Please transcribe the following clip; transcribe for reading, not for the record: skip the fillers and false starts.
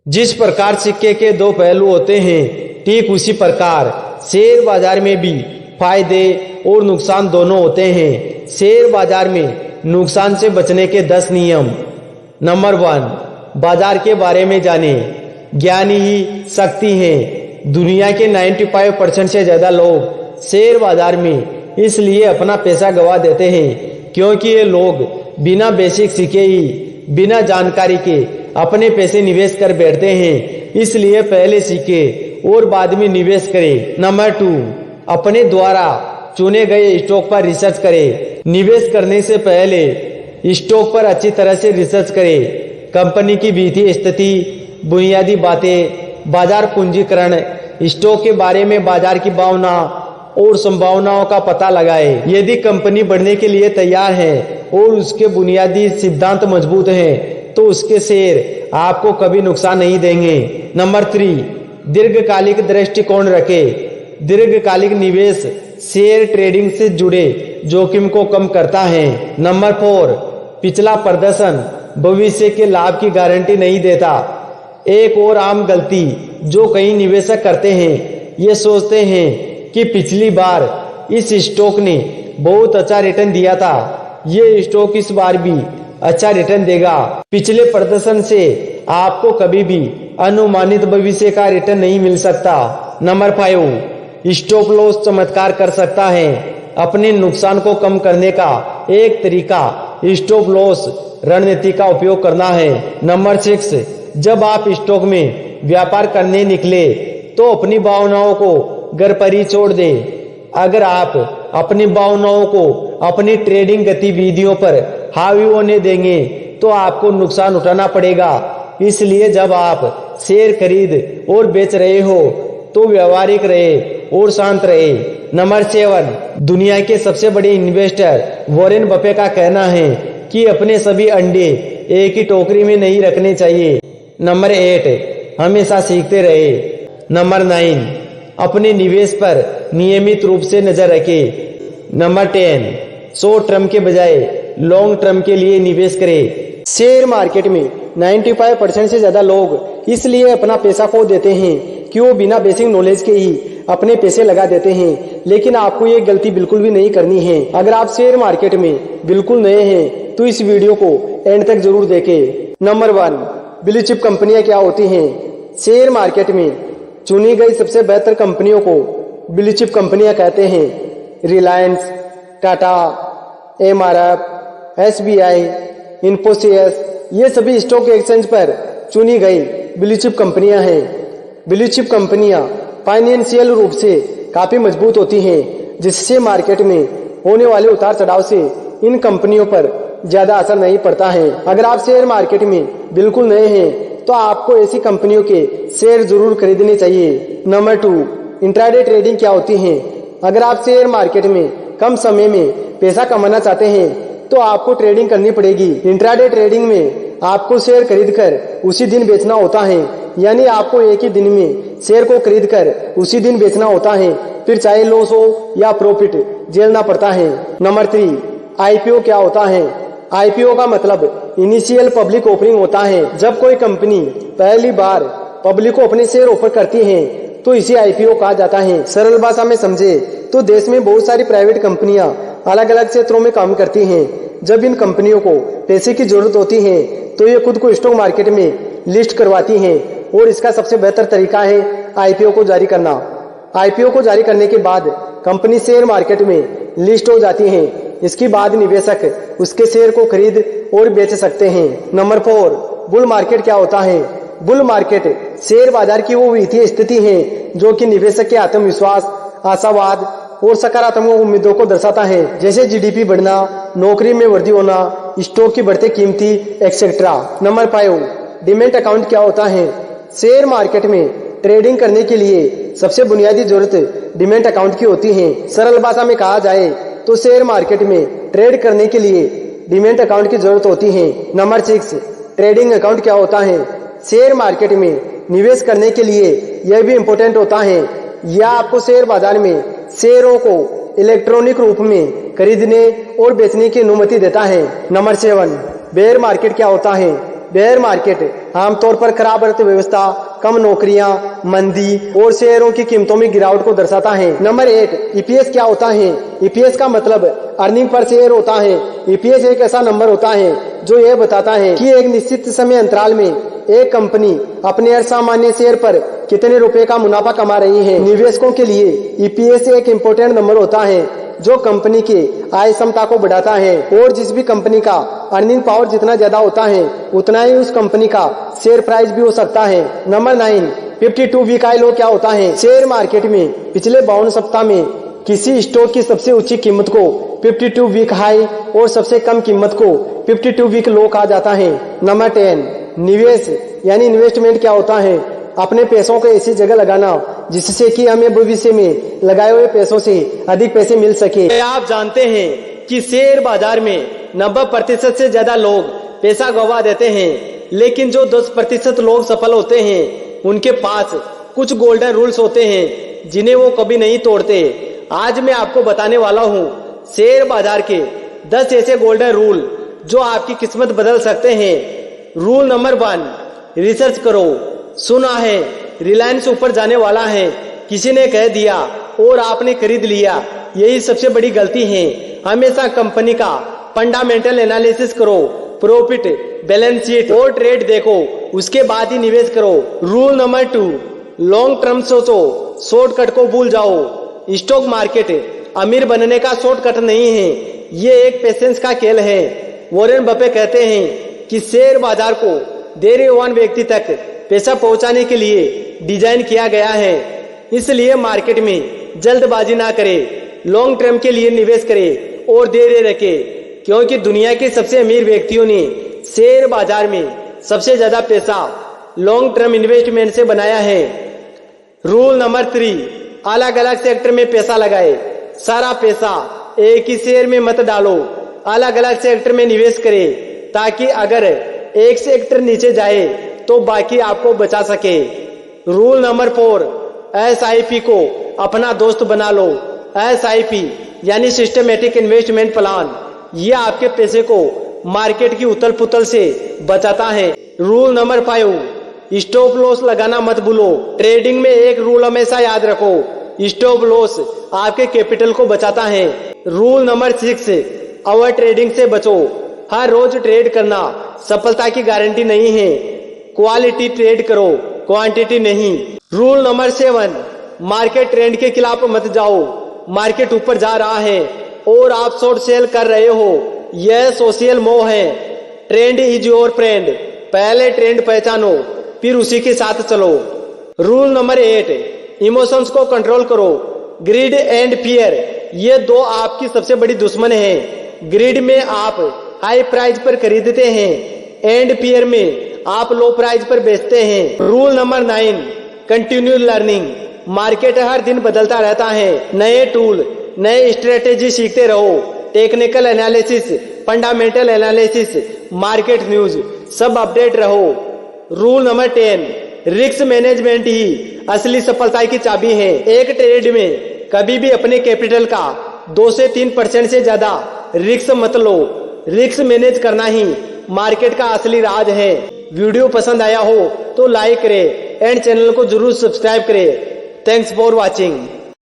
जिस प्रकार सिक्के के दो पहलू होते हैं, ठीक उसी प्रकार शेयर बाजार में भी फायदे और नुकसान दोनों होते हैं। शेयर बाजार में नुकसान से बचने के 10 नियम। नंबर 1, बाजार के बारे में जाने। ज्ञान ही शक्ति है। दुनिया के 95% से ज्यादा लोग शेयर बाजार में इसलिए अपना पैसा गवा देते हैं क्योंकि ये लोग बिना बेसिक सीखे ही, बिना जानकारी के अपने पैसे निवेश कर बैठते हैं। इसलिए पहले सीखे और बाद में निवेश करें। नंबर 2, अपने द्वारा चुने गए स्टॉक पर रिसर्च करें। निवेश करने से पहले स्टॉक पर अच्छी तरह से रिसर्च करें। कंपनी की वित्तीय स्थिति, बुनियादी बातें, बाजार पूंजीकरण, स्टॉक के बारे में बाजार की भावना और संभावनाओं का पता लगाएं। यदि कंपनी बढ़ने के लिए तैयार है और उसके बुनियादी सिद्धांत मजबूत हैं, तो उसके शेयर आपको कभी नुकसान नहीं देंगे। नंबर 3, दीर्घकालिक दृष्टिकोण रखें। दीर्घकालिक निवेश शेयर ट्रेडिंग से जुड़े जोखिम को कम करता है। नंबर 4, पिछला प्रदर्शन भविष्य के लाभ की गारंटी नहीं देता। एक और आम गलती जो कई निवेशक करते हैं, ये सोचते हैं कि पिछली बार इस स्टॉक ने बहुत अच्छा रिटर्न दिया था, ये स्टॉक इस बार भी अच्छा रिटर्न देगा। पिछले प्रदर्शन से आपको कभी भी अनुमानित भविष्य का रिटर्न नहीं मिल सकता। नंबर 5, स्टॉप लॉस चमत्कार कर सकता है। अपने नुकसान को कम करने का एक तरीका स्टॉप लॉस रणनीति का उपयोग करना है। नंबर 6, जब आप स्टॉक में व्यापार करने निकले तो अपनी भावनाओं को घर पर ही छोड़ दें। अगर आप अपनी भावनाओं को अपनी ट्रेडिंग गतिविधियों पर हावी होने देंगे तो आपको नुकसान उठाना पड़ेगा। इसलिए जब आप शेयर खरीद और बेच रहे हो तो व्यवहारिक रहे और शांत रहे। नंबर 7, दुनिया के सबसे बड़े इन्वेस्टर वॉरेन बफे का कहना है कि अपने सभी अंडे एक ही टोकरी में नहीं रखने चाहिए। नंबर 8, हमेशा सीखते रहे। नंबर 9, अपने निवेश पर नियमित रूप से नजर रखें। नंबर 10, शॉर्ट टर्म के बजाय लॉन्ग टर्म के लिए निवेश करें। शेयर मार्केट में 95% से ज्यादा लोग इसलिए अपना पैसा खो देते हैं कि वो बिना बेसिक नॉलेज के ही अपने पैसे लगा देते हैं। लेकिन आपको ये गलती बिल्कुल भी नहीं करनी है। अगर आप शेयर मार्केट में बिल्कुल नए हैं तो इस वीडियो को एंड तक जरूर देखें। नंबर 1, ब्लू चिप कंपनियां क्या होती हैं? शेयर मार्केट में चुनी गई सबसे बेहतर कंपनियों को ब्लू चिप कंपनियां कहते हैं। रिलायंस, टाटा, एमआरएफ, एसबीआई, इन्फोसिस, ये सभी स्टॉक एक्सचेंज पर चुनी गई ब्लू चिप कंपनियां हैं। ब्लू चिप कंपनियां फाइनेंशियल रूप से काफी मजबूत होती हैं, जिससे मार्केट में होने वाले उतार चढ़ाव से इन कंपनियों पर ज्यादा असर नहीं पड़ता है। अगर आप शेयर मार्केट में बिल्कुल नए हैं तो आपको ऐसी कंपनियों के शेयर जरूर खरीदने चाहिए। नंबर 2, इंट्राडे ट्रेडिंग क्या होती है? अगर आप शेयर मार्केट में कम समय में पैसा कमाना चाहते हैं तो आपको ट्रेडिंग करनी पड़ेगी। इंट्राडे ट्रेडिंग में आपको शेयर खरीदकर उसी दिन बेचना होता है, यानी आपको एक ही दिन में शेयर को खरीदकर उसी दिन बेचना होता है, फिर चाहे लॉस हो या प्रॉफिट झेलना पड़ता है। नंबर 3, आईपीओ क्या होता है? आईपीओ का मतलब इनिशियल पब्लिक ऑफरिंग होता है। जब कोई कंपनी पहली बार पब्लिक को अपने शेयर ऑफर करती है तो इसे आईपीओ कहा जाता है। सरल भाषा में समझे तो देश में बहुत सारी प्राइवेट कंपनियां अलग अलग क्षेत्रों में काम करती हैं। जब इन कंपनियों को पैसे की जरूरत होती है तो ये खुद को स्टॉक मार्केट में लिस्ट करवाती हैं और इसका सबसे बेहतर तरीका है आईपीओ को जारी करना। आईपीओ को जारी करने के बाद कंपनी शेयर मार्केट में लिस्ट हो जाती है। इसके बाद निवेशक उसके शेयर को खरीद और बेच सकते हैं। नंबर 4, बुल मार्केट क्या होता है? बुल मार्केट शेयर बाजार की वो वित्तीय स्थिति है जो कि निवेशक के आत्मविश्वास, आशावाद और सकारात्मक उम्मीदों को दर्शाता है, जैसे जीडीपी बढ़ना, नौकरी में वृद्धि होना, स्टॉक की बढ़ती कीमती एक्सेट्रा। नंबर 5, डीमैट अकाउंट क्या होता है? शेयर मार्केट में ट्रेडिंग करने के लिए सबसे बुनियादी जरूरत डीमैट अकाउंट की होती है। सरल भाषा में कहा जाए तो शेयर मार्केट में ट्रेड करने के लिए डीमैट अकाउंट की जरूरत होती है। नंबर 6, ट्रेडिंग अकाउंट क्या होता है? शेयर मार्केट में निवेश करने के लिए यह भी इम्पोर्टेंट होता है। यह आपको शेयर बाजार में शेयरों को इलेक्ट्रॉनिक रूप में खरीदने और बेचने की अनुमति देता है। नंबर 7, बेयर मार्केट क्या होता है? बेयर मार्केट आमतौर पर खराब अर्थव्यवस्था, कम नौकरियां, मंदी और शेयरों की कीमतों में गिरावट को दर्शाता है। नंबर 8, ईपीएस क्या होता है? ईपीएस का मतलब अर्निंग पर शेयर होता है। ईपीएस एक ऐसा नंबर होता है जो यह बताता है कि एक निश्चित समय अंतराल में एक कंपनी अपने हर सामान्य शेयर पर कितने रुपए का मुनाफा कमा रही है। निवेशकों के लिए ईपीएस एक इम्पोर्टेंट नंबर होता है जो कंपनी के आय क्षमता को बढ़ाता है, और जिस भी कंपनी का अर्निंग पावर जितना ज्यादा होता है उतना ही उस कंपनी का शेयर प्राइस भी हो सकता है। नंबर 9, 52 वीक हाई लो क्या होता है? शेयर मार्केट में पिछले 52 सप्ताह में किसी स्टॉक की सबसे ऊंची कीमत को 52 वीक हाई और सबसे कम कीमत को 52 वीक लो कहा जाता है। नंबर 10, निवेश यानी इन्वेस्टमेंट क्या होता है? अपने पैसों को ऐसी जगह लगाना जिससे कि हमें भविष्य में लगाए हुए पैसों से अधिक पैसे मिल सके। आप जानते हैं कि शेयर बाजार में 90% से ज्यादा लोग पैसा गवा देते हैं, लेकिन जो 10% लोग सफल होते हैं उनके पास कुछ गोल्डन रूल्स होते हैं जिन्हें वो कभी नहीं तोड़ते। आज मैं आपको बताने वाला हूँ शेयर बाजार के 10 ऐसे गोल्डन रूल जो आपकी किस्मत बदल सकते हैं। रूल नंबर 1, रिसर्च करो। सुना है रिलायंस ऊपर जाने वाला है, किसी ने कह दिया और आपने खरीद लिया, यही सबसे बड़ी गलती है। हमेशा कंपनी का फंडामेंटल एनालिसिस करो, प्रॉफिट, बैलेंस शीट और ट्रेड देखो, उसके बाद ही निवेश करो। रूल नंबर 2, लॉन्ग टर्म सोचो, शॉर्टकट को भूल जाओ। स्टॉक मार्केट अमीर बनने का शॉर्टकट नहीं है, ये एक पेशेंस का खेल है। वॉरेन बफेट कहते हैं कि शेयर बाजार को धैर्यवान व्यक्ति तक पैसा पहुंचाने के लिए डिजाइन किया गया है, इसलिए मार्केट में जल्दबाजी ना करें, लॉन्ग टर्म के लिए निवेश करें और धैर्य रखें, क्योंकि दुनिया के सबसे अमीर व्यक्तियों ने शेयर बाजार में सबसे ज्यादा पैसा लॉन्ग टर्म इन्वेस्टमेंट से बनाया है। रूल नंबर 3, अलग अलग सेक्टर में पैसा लगाए। सारा पैसा एक ही शेयर में मत डालो, अलग अलग सेक्टर में निवेश करें, ताकि अगर एक सेक्टर नीचे जाए तो बाकी आपको बचा सके। रूल नंबर 4, एसआईपी को अपना दोस्त बना लो। एसआईपी यानी सिस्टमेटिक इन्वेस्टमेंट प्लान, ये आपके पैसे को मार्केट की उथल पुथल से बचाता है। रूल नंबर 5, स्टॉप लॉस लगाना मत भूलो। ट्रेडिंग में एक रूल हमेशा याद रखो, स्टॉप लॉस आपके कैपिटल को बचाता है। रूल नंबर 6, ओवर ट्रेडिंग से बचो। हर रोज ट्रेड करना सफलता की गारंटी नहीं है, क्वालिटी ट्रेड करो, क्वांटिटी नहीं। रूल नंबर 7, मार्केट ट्रेंड के खिलाफ मत जाओ। मार्केट ऊपर जा रहा है और आप शॉर्ट सेल कर रहे हो, यह सोशल मोह है। ट्रेंड इज योर फ्रेंड, पहले ट्रेंड पहचानो फिर उसी के साथ चलो। रूल नंबर 8, इमोशंस को कंट्रोल करो। ग्रीड एंड फियर, ये दो आपकी सबसे बड़ी दुश्मन है। ग्रीड में आप हाई प्राइस पर खरीदते हैं, एंड फियर में आप लो प्राइस पर बेचते हैं। Rule number 9, continue learning. Market हर दिन बदलता रहता है, नए टूल, नए स्ट्रेटेजी सीखते रहो। Technical analysis, fundamental analysis, market news, सब अपडेट रहो। रूल नंबर 10, रिस्क मैनेजमेंट ही असली सफलता की चाबी है। एक ट्रेड में कभी भी अपने कैपिटल का 2 से 3% से ज्यादा रिस्क मत लो। रिस्क मैनेज करना ही मार्केट का असली राज है। वीडियो पसंद आया हो तो लाइक करें एंड चैनल को जरूर सब्सक्राइब करें। Thanks for watching.